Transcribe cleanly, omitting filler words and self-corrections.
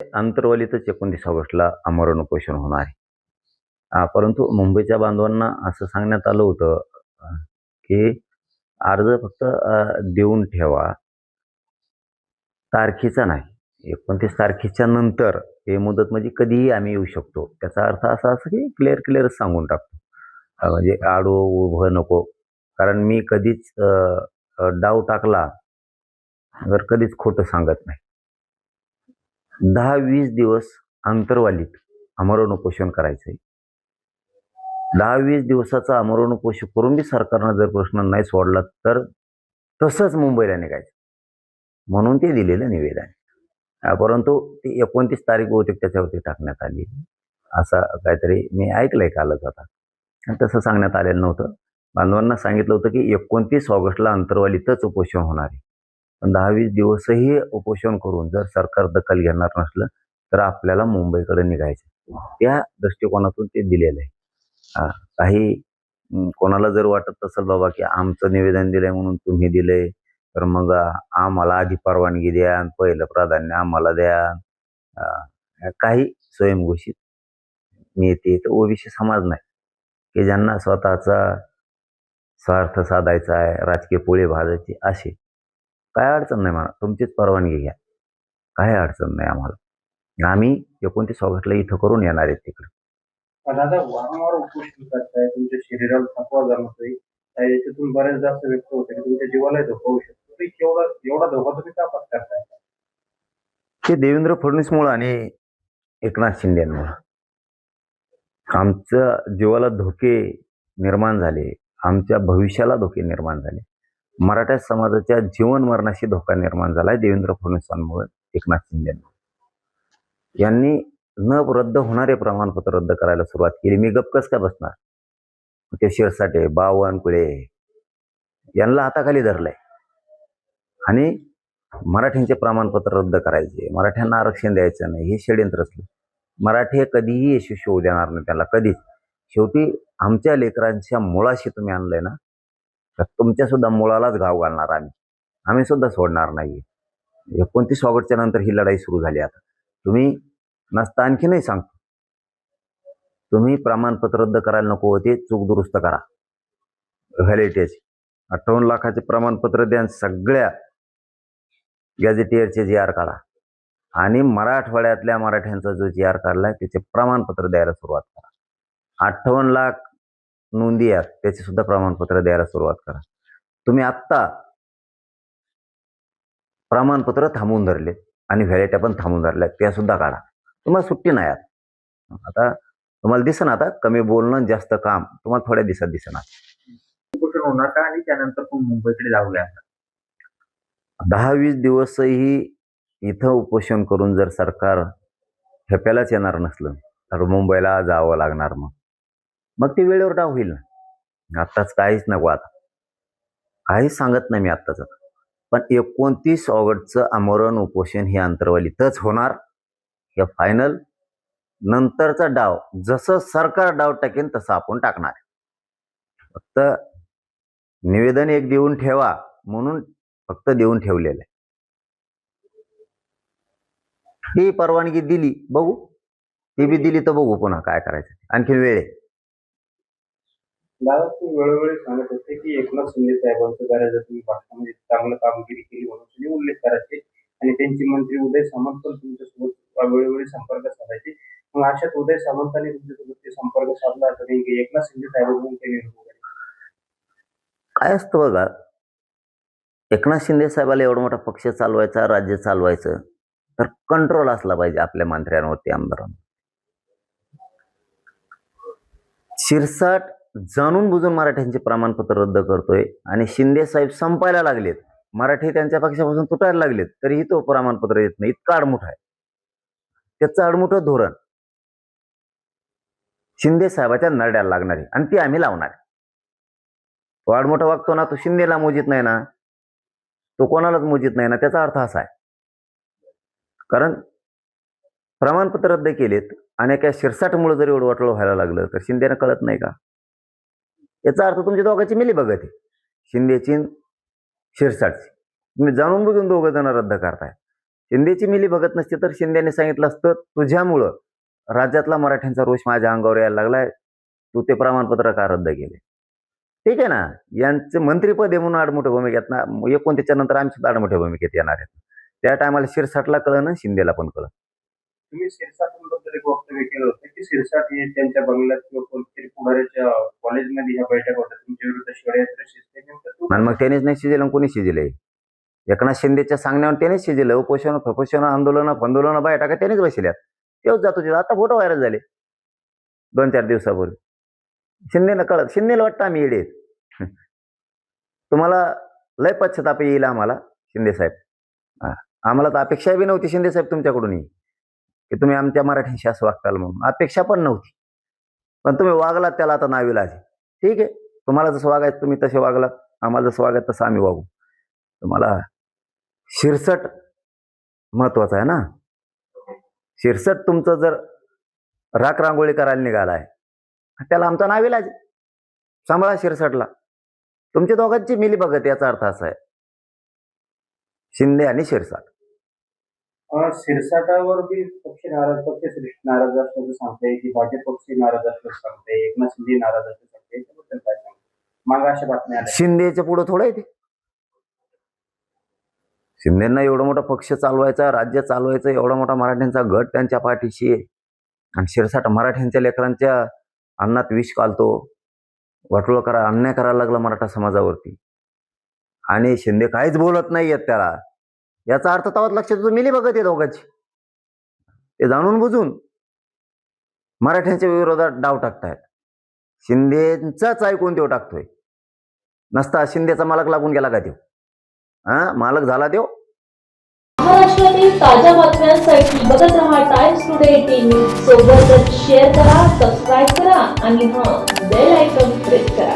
आंतरवालीतच 29 ऑगस्टला आमरण उपोषण होणार आहे. परंतु मुंबईच्या बांधवांना असं सांगण्यात आलं होतं की अर्ज फक्त देऊन ठेवा, तारखेचा नाही. 29 तारखेच्या नंतर हे मुदत म्हणजे कधीही आम्ही येऊ शकतो. त्याचा अर्थ असा असं की क्लिअरच सांगून टाकतो. म्हणजे आडवं उभं नको. कारण मी कधीच डाव टाकला तर कधीच खोटं सांगत नाही. 10-20 दिवस आंतरवालीत आमरण उपोषण करायचंय. 10-20 दिवसाचं आमरण उपोषण करून बी सरकारनं जर प्रश्न नाही सोडला तर तसंच मुंबईला निघायचं. म्हणून ते दिलेलं निवेदन आहे. परंतु ती 29 तारीख बहुतेक त्याच्यावरती टाकण्यात आली. असं काहीतरी मी ऐकलंय कालच आता. आणि तसं सांगण्यात आलेलं नव्हतं. बांधवांना सांगितलं होतं की 29 ऑगस्टला आंतरवालीतच उपोषण होणार आहे. पण 10-20 दिवसही उपोषण करून जर सरकार दखल घेणार नसलं तर आपल्याला मुंबईकडे निघायचं. त्या दृष्टिकोनातून ते दिलेलं आहे. काही कोणाला जर वाटत असेल बाबा की आमचं निवेदन दिलंय म्हणून तुम्ही दिलंय तर मग आम्हाला आधी परवानगी द्या आणि पहिलं प्राधान्य आम्हाला द्या. काही स्वयंघोषित नेते तर ओबीसी समाज नाही की ज्यांना स्वतःचा स्वार्थ साधायचा आहे, राजकीय पोळी भाजायची असे. काय अडचण नाही मला, तुमचीच परवानगी घ्या. काही अडचण नाही आम्हाला. आम्ही 29 ऑगस्टला इथं करून येणार आहेत तिकडे. पण आता वारंवार उपोषण करताय, तुमच्या शरीराला थकवा जाणवतोय, याच्यातून बऱ्याचदा असं व्यक्त होतं की तुमच्या जीवालाही धोका होऊ शकतो. एवढा धोका तुम्ही का पत्करताय? हे देवेंद्र फडणवीसमुळे आणि एकनाथ शिंदेमुळे आमच्या जीवाला धोके निर्माण झाले, आमच्या भविष्याला धोके निर्माण झाले. मराठा समाजाच्या जीवन मरणाशी धोका निर्माण झालाय देवेंद्र फडणवीसांमुळे, एकनाथ शिंदेमुळे. यांनी न रद्द होणारे प्रमाणपत्र रद्द करायला सुरुवात केली. मी गप्प कस काय बसणार? ते शिरसाटे, बावनकुळे यांना हाताखाली धरलंय आणि मराठ्यांचे प्रमाणपत्र रद्द करायचे, मराठ्यांना आरक्षण द्यायचं नाही, हे षडयंत्र असलं. मराठी कधीही यशस्वी होऊ देणार नाही त्याला, कधीच. शेवटी आमच्या लेकरांच्या मुळाशी तुम्ही आणलंय ना, तर तुमच्या सुद्धा मुळालाच घाव घालणार आम्ही सुद्धा सोडणार नाही. 29 ऑगस्टच्या नंतर ही लढाई सुरू झाली. आता तुम्ही नसता आणखीनही सांगतो, तुम्ही प्रमाणपत्र रद्द करायला नको होते, चूक दुरुस्त करा. व्हॅलिडिटीचे 58 लाखाचे प्रमाणपत्र द्या, सगळ्या गॅझेटियरचे GR काढा आणि मराठवाड्यातल्या मराठ्यांचा जो GR काढलाय त्याचे प्रमाणपत्र द्यायला सुरुवात करा. 58 लाख नोंदी आहेत, त्याचे सुद्धा प्रमाणपत्र द्यायला सुरुवात करा. तुम्ही आत्ता प्रमाणपत्र थांबवून धरले आणि व्हॅलिडिटी पण थांबवून धरल्या, त्या सुद्धा काढा. तुम्हाला सुट्टी नाही. आता तुम्हाला दिसेना, आता कमी बोलणं जास्त काम तुम्हाला थोड्या दिवसात दिसेना. उपोषण होणार का आणि त्यानंतर पण मुंबईकडे जाऊया? 10-20 दिवसही इथं उपोषण करून जर सरकार ठेप्यालाच येणार नसलं तर मुंबईला जावं लागणार. मग ते वेळेवर डाव होईल ना. आत्ताच काहीच नको, आता काहीच सांगत नाही मी आत्ताच. पण 29 ऑगस्टचं आमरण उपोषण हे आंतरवालीतच होणार, हे फायनल. नंतरचा डाव जसं सरकार डाव टाकेन तसं आपण टाकणार. फक्त निवेदन एक देऊन ठेवा म्हणून फक्त देऊन ठेवलेलं आहे. ही परवानगी दिली, बघू. ती बी दिली तर बघू पुन्हा काय करायचं. आणखी वेळ आहे. दादा, तुम्ही वेळोवेळी सांगत होते की एकनाथ शिंदे साहेबांचं बऱ्याचदा तुम्ही भाषणामध्ये चांगलं कामगिरी केली म्हणून तुम्ही उल्लेख करायचे आणि त्यांचे मंत्री उदय सामंत पण तुमच्यासोबत वेळोवेळी संपर्क साधायचे. मग अशात उदय सामंतांनी तुमच्यासोबत संपर्क साधला तर एकनाथ शिंदे साहेबांकडून केले काय असतं बघा, एकनाथ शिंदे साहेबाला एवढा मोठा पक्ष चालवायचा, राज्य चालवायचं, तर कंट्रोल असला पाहिजे आपल्या मंत्र्यांवरती, आमदारांवर. शिरसाट जाणून बुजून मराठ्यांचे प्रमाणपत्र रद्द करतोय आणि शिंदे साहेब संपायला लागलेत, मराठी त्यांच्या पक्षापासून तुटायला लागलेत, तरीही तो प्रमाणपत्र येत नाही. इतका आडमुठ आहे त्याचं. आडमुठं धोरण शिंदे साहेबाच्या नरड्याला लागणार आहे आणि ती आम्ही लावणार. तो आडमुठा वागतो ना, तो शिंदेला मोजित नाही ना, तो कोणालाच मोजित नाही ना. त्याचा अर्थ असा आहे, कारण प्रमाणपत्र रद्द केलेत आणि एका शिरसाटमुळे जर एवढं वाटलं व्हायला लागलं तर शिंदेना कळत नाही का? याचा अर्थ तुमच्या दोघांची मिली बघत आहे, शिंदेची शिरसाटची. तुम्ही जाणून बघून दोघं जण रद्द करताय. शिंदेची मिली बघत नसती तर शिंदेने सांगितलं असतं तुझ्यामुळं राज्यातला मराठ्यांचा रोष माझ्या अंगावर यायला लागलाय, तू ते प्रमाणपत्र का रद्द केले. ठीक आहे ना, यांचे मंत्रीपद आहे म्हणून आडमोठ्या भूमिकेत ना, 29 नंतर आम्ही सुद्धा आडमोठ्या भूमिकेत येणार आहेत. त्या टायमाला शिरसाटला कळलं ना, शिंदेला पण कळलं. तुम्ही शिरसाटांबद्दल एक वक्तव्य केलं होतं की शिरसाट हे त्यांच्या बंगल्यात किंवा कोणत्यातरी पुढाऱ्याच्या कॉलेजमध्ये ह्या बैठक होत्या, तुमच्या विरुद्ध षडयंत्र शिजते, नेमकं आणि मग त्यानेच नाही शिजेलं, कोणी शिजलंय? एकनाथ शिंदेच्या सांगण्यावर त्यानेच शिजलं. उपोषण आंदोलन बाहेर टाका त्यानेच बसल्यात. तेच जातो तिथं. आता फोटो व्हायरल झाले 2-4 दिवसापूर्वी. शिंदेला कळत, शिंदेला वाटतं आम्ही येडे आहेत. तुम्हाला लय पश्चाताप येईल आम्हाला शिंदे साहेब. आम्हाला तर अपेक्षा बी नव्हती शिंदे साहेब तुमच्याकडूनही की तुम्ही आमच्या मराठ्यांशी असं वागताल म्हणून. अपेक्षा पण नव्हती, पण तुम्ही वागलात त्याला आता नाविलाज आहे. ठीक आहे, तुम्हाला जसं वागायचं तुम्ही तसे वागलात, आम्हाला जसं वागायचं तसं आम्ही वागू. तुम्हाला शिरसट महत्वाचं आहे ना. शिरसट तुमचं जर राख रांगोळी करायला निघालाय, त्याला आमचा नाविलाज आहे. सांभाळा शिरसटला. तुमच्या दोघांची मिली बघत याचा अर्थ असा आहे, शिंदे आणि शिरसाट. शिरसाटावर बी पक्ष नाराज असल्याचं सांगताय की भाजप पक्ष नाराज असल्याचं सांगताय, एकनाथ शिंदे नाराज असल्याचं सांगताय, त्याबद्दल काय सांगताय? मग अशा बातम्या आल्या. शिंदेच्या पुढे थोडं आहे ते. शिंदेना एवढा मोठा पक्ष चालवायचा, राज्य चालवायचं, एवढा मोठा मराठ्यांचा गट त्यांच्या पाठीशी आहे. आणि शिरसाट मराठ्यांच्या लेकरांच्या अन्नात विष घालतो, वाटोळं अन्याय करायला लागला मराठा समाजावरती. आणि शिंदे काहीच बोलत नाहीयेत त्याला. याचा अर्थ तवाच लक्षात येतो मिली बघत आहे दोघांची. ते जाणून बुजून मराठ्यांच्या विरोधात डाव टाकतायत. शिंदेचाच ऐकून तो टाकतोय. नसता शिंदेचा मालक लागून गेला का तो? मालक झाला तो. महाराष्ट्रातील ताज्या बातम्यांसाठी बघत रहा टाइम्स टुडे टीव्ही. सोबतच शेअर करा, सबस्क्राईब करा आणि बेल आयकॉन प्रेस करा.